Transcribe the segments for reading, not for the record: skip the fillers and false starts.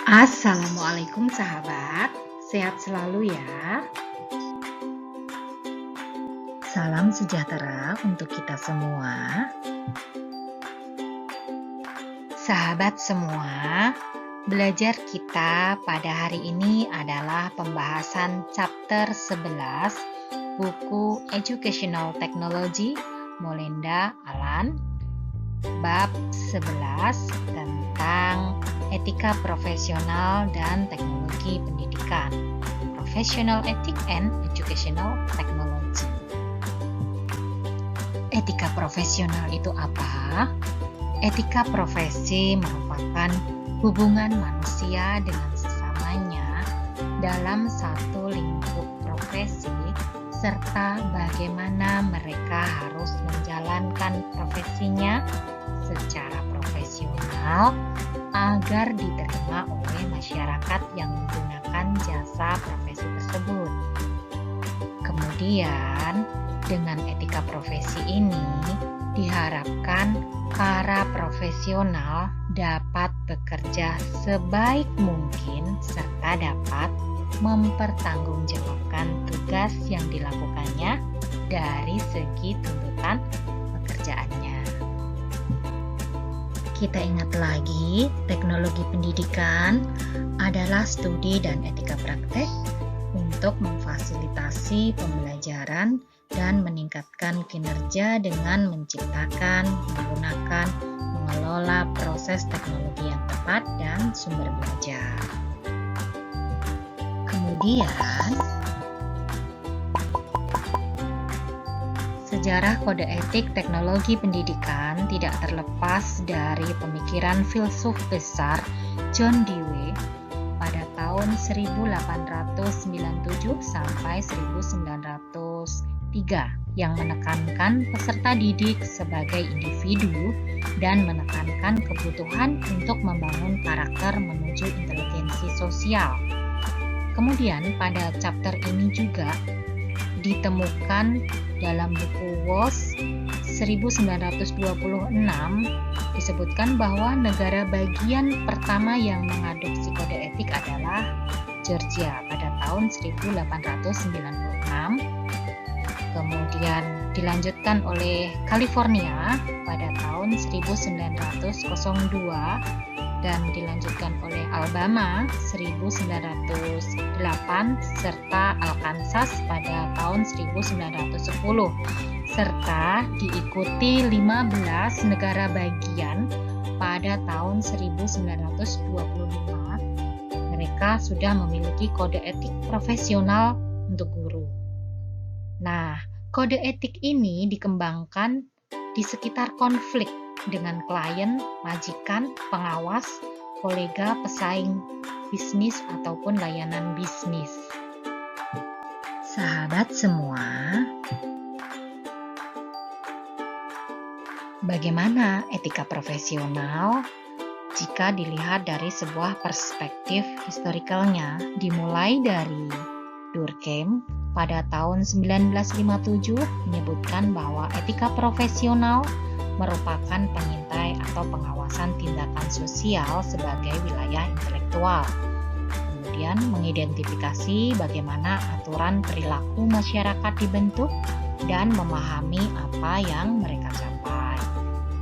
Assalamualaikum sahabat, sehat selalu ya. Salam sejahtera untuk kita semua. Sahabat semua, belajar kita pada hari ini adalah pembahasan chapter 11 buku Educational Technology Molinda Allan, bab 11 tentang etika profesional dan teknologi pendidikan, Professional Ethics and Educational Technology. Etika profesional itu apa? Etika profesi merupakan hubungan manusia dengan sesamanya dalam satu lingkup profesi, serta bagaimana mereka harus menjalankan profesinya secara profesional agar diterima oleh masyarakat yang menggunakan jasa profesi tersebut. Kemudian, dengan etika profesi ini diharapkan para profesional dapat bekerja sebaik mungkin serta dapat mempertanggungjawabkan tugas yang dilakukannya dari segi tuntutan pekerjaannya. Kita ingat lagi, teknologi pendidikan adalah studi dan etika praktek untuk memfasilitasi pembelajaran dan meningkatkan kinerja dengan menciptakan, menggunakan, mengelola proses teknologi yang tepat dan sumber belajar. Kemudian, sejarah kode etik teknologi pendidikan tidak terlepas dari pemikiran filsuf besar John Dewey pada tahun 1897 sampai 1903 yang menekankan peserta didik sebagai individu dan menekankan kebutuhan untuk membangun karakter menuju inteligensi sosial. Kemudian pada chapter ini juga ditemukan dalam buku WOS 1926 disebutkan bahwa negara bagian pertama yang mengadopsi kode etik adalah Georgia pada tahun 1896, kemudian dilanjutkan oleh California pada tahun 1902 dan dilanjutkan oleh Alabama 1908 serta Arkansas pada tahun 1910 serta diikuti 15 negara bagian pada tahun 1925. Mereka sudah memiliki kode etik profesional untuk guru. Nah, kode etik ini dikembangkan di sekitar konflik dengan klien, majikan, pengawas, kolega, pesaing bisnis ataupun layanan bisnis. Sahabat semua, bagaimana etika profesional jika dilihat dari sebuah perspektif historikalnya, dimulai dari Durkheim pada tahun 1957 menyebutkan bahwa etika profesional merupakan pengintai atau pengawasan tindakan sosial sebagai wilayah intelektual. Kemudian mengidentifikasi bagaimana aturan perilaku masyarakat dibentuk dan memahami apa yang mereka capai.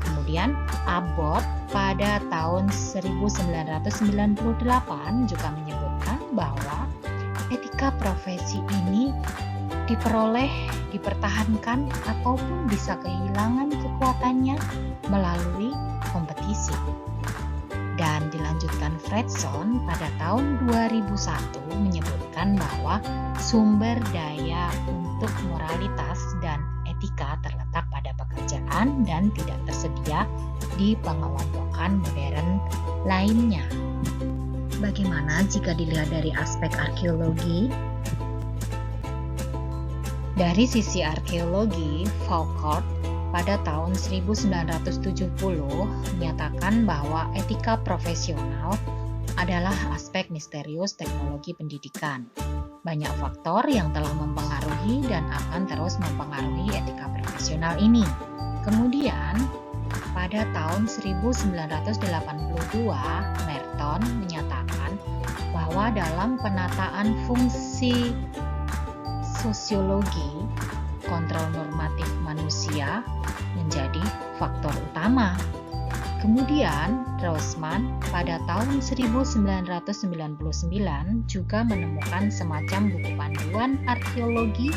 Kemudian Abbott pada tahun 1998 juga menyebutkan bahwa etika profesi ini diperoleh, dipertahankan, ataupun bisa kehilangan kekuatannya melalui kompetisi. Dan dilanjutkan Fredson pada tahun 2001 menyebutkan bahwa sumber daya untuk moralitas dan etika terletak pada pekerjaan dan tidak tersedia di pengelompokan modern lainnya. Bagaimana jika dilihat dari aspek arkeologi? Dari sisi arkeologi, Foucault pada tahun 1970 menyatakan bahwa etika profesional adalah aspek misterius teknologi pendidikan. Banyak faktor yang telah mempengaruhi dan akan terus mempengaruhi etika profesional ini. Kemudian, pada tahun 1982, Merton menyatakan bahwa dalam penataan fungsi sosiologi, kontrol normatif manusia menjadi faktor utama. Kemudian, Roseman pada tahun 1999 juga menemukan semacam buku panduan arkeologi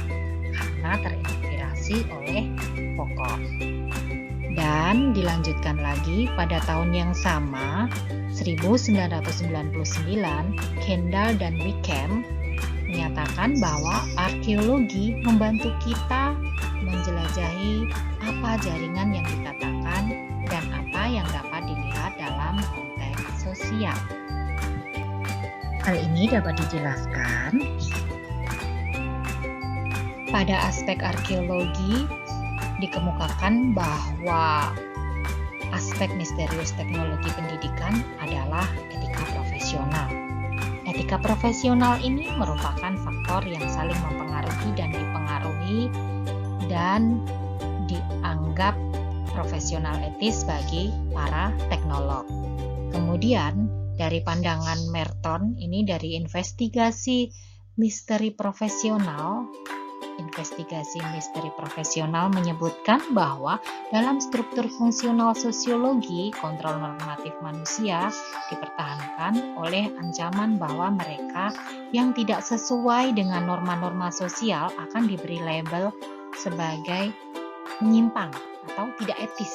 karena terinspirasi oleh Foucault. Dan dilanjutkan lagi pada tahun yang sama, 1999, Kendall dan Wickham menyatakan bahwa arkeologi membantu kita menjelajahi apa jaringan yang dikatakan dan apa yang dapat dilihat dalam konteks sosial. Hal ini dapat dijelaskan pada aspek arkeologi dikemukakan bahwa aspek misterius teknologi pendidikan adalah etika profesional. Etika profesional ini merupakan faktor yang saling mempengaruhi dan dipengaruhi dan dianggap profesional etis bagi para teknolog. Kemudian dari pandangan Merton, ini dari investigasi misteri profesional menyebutkan bahwa dalam struktur fungsional sosiologi, kontrol normatif manusia dipertahankan oleh ancaman bahwa mereka yang tidak sesuai dengan norma-norma sosial akan diberi label sebagai menyimpang atau tidak etis,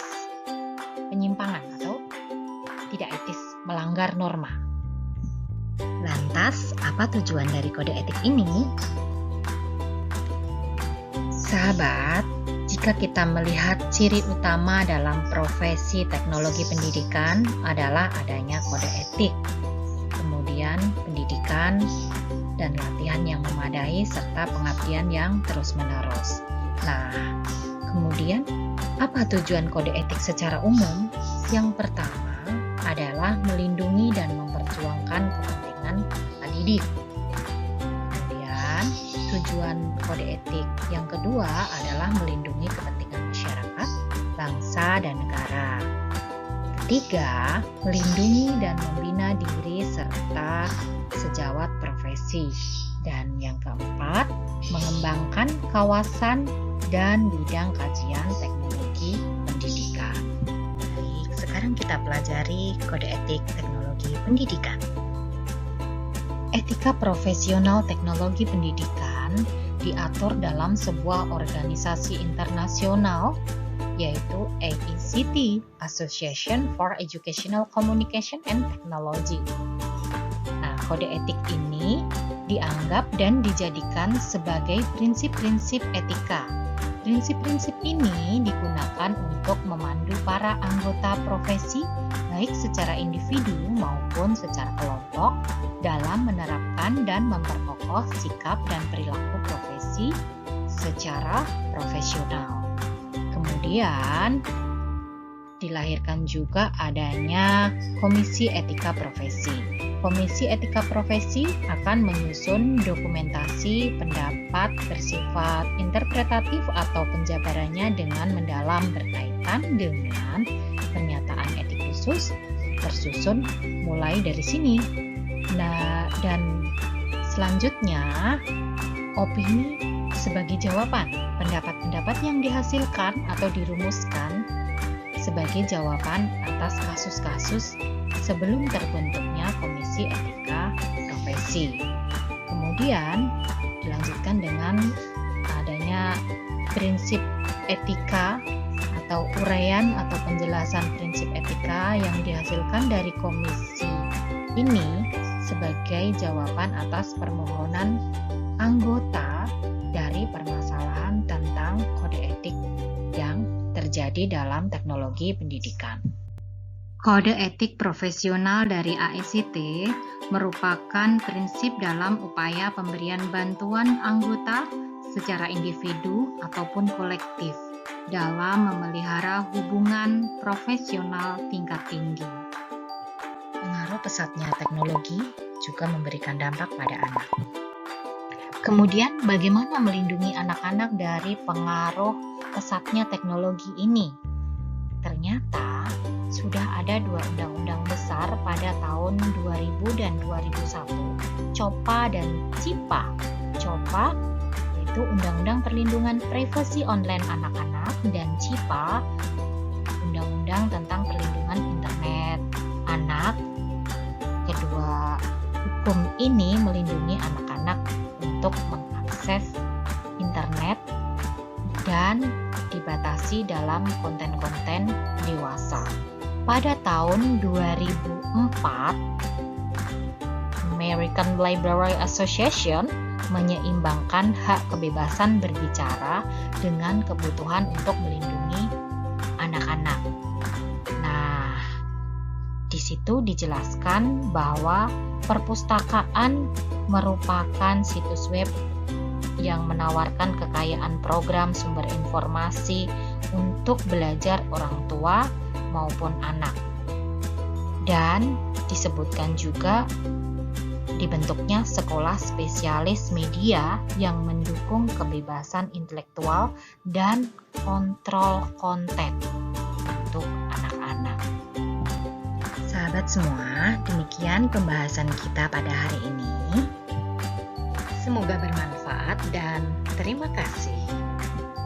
penyimpangan atau tidak etis, melanggar norma. Lantas, apa tujuan dari kode etik ini? Sahabat, jika kita melihat ciri utama dalam profesi teknologi pendidikan adalah adanya kode etik, kemudian pendidikan dan latihan yang memadai serta pengabdian yang terus-menerus. Nah, kemudian apa tujuan kode etik secara umum? Yang pertama adalah melindungi dan memperjuangkan kepentingan pendidik. Kemudian tujuan kode etik yang kedua adalah melindungi kepentingan masyarakat, bangsa, dan negara. Ketiga, melindungi dan membina diri serta sejawat profesi. Dan yang keempat, mengembangkan kawasan dan bidang kajian teknologi pendidikan. Baik, sekarang kita pelajari kode etik teknologi pendidikan. Etika profesional teknologi pendidikan diatur dalam sebuah organisasi internasional yaitu AECT, Association for Educational Communication and Technology. Nah, kode etik ini dianggap dan dijadikan sebagai prinsip-prinsip etika. Prinsip-prinsip ini digunakan untuk memandu para anggota profesi baik secara individu maupun secara kelompok dalam menerapkan dan memperkokoh sikap dan perilaku profesi secara profesional. Kemudian dilahirkan juga adanya Komisi Etika Profesi. Komisi Etika Profesi akan menyusun dokumentasi pendapat bersifat interpretatif atau penjabarannya dengan mendalam berkaitan dengan pernyataan etik khusus tersusun mulai dari sini. Nah, dan selanjutnya opini sebagai jawaban, pendapat-pendapat yang dihasilkan atau dirumuskan sebagai jawaban atas kasus-kasus sebelum terbentuknya Komisi Etika Profesi. Kemudian dilanjutkan dengan adanya prinsip etika atau uraian atau penjelasan prinsip etika yang dihasilkan dari komisi ini sebagai jawaban atas permohonan anggota dari permasalahan tentang kode etik yang terjadi dalam teknologi pendidikan. Kode etik profesional dari AECT merupakan prinsip dalam upaya pemberian bantuan anggota secara individu ataupun kolektif dalam memelihara hubungan profesional tingkat tinggi. Pengaruh pesatnya teknologi juga memberikan dampak pada anak. Kemudian, bagaimana melindungi anak-anak dari pengaruh pesatnya teknologi ini? Ternyata sudah ada 2 undang-undang besar besar pada tahun 2000 dan 2001, COPPA dan CIPA. COPPA yaitu Undang-Undang Perlindungan Privasi Online Anak-anak, dan CIPA Undang-Undang tentang Perlindungan Internet Anak. Kedua hukum ini melindungi anak-anak untuk mengakses internet dan dibatasi dalam konten-konten dewasa. Pada tahun 2004, American Library Association menyeimbangkan hak kebebasan berbicara dengan kebutuhan untuk melindungi anak-anak. Nah, di situ dijelaskan bahwa perpustakaan merupakan situs web yang menawarkan kekayaan program sumber informasi untuk belajar orang tua maupun anak. Dan disebutkan juga dibentuknya sekolah spesialis media yang mendukung kebebasan intelektual dan kontrol konten untuk anak-anak. Sahabat semua, demikian pembahasan kita pada hari ini. Semoga bermanfaat dan terima kasih.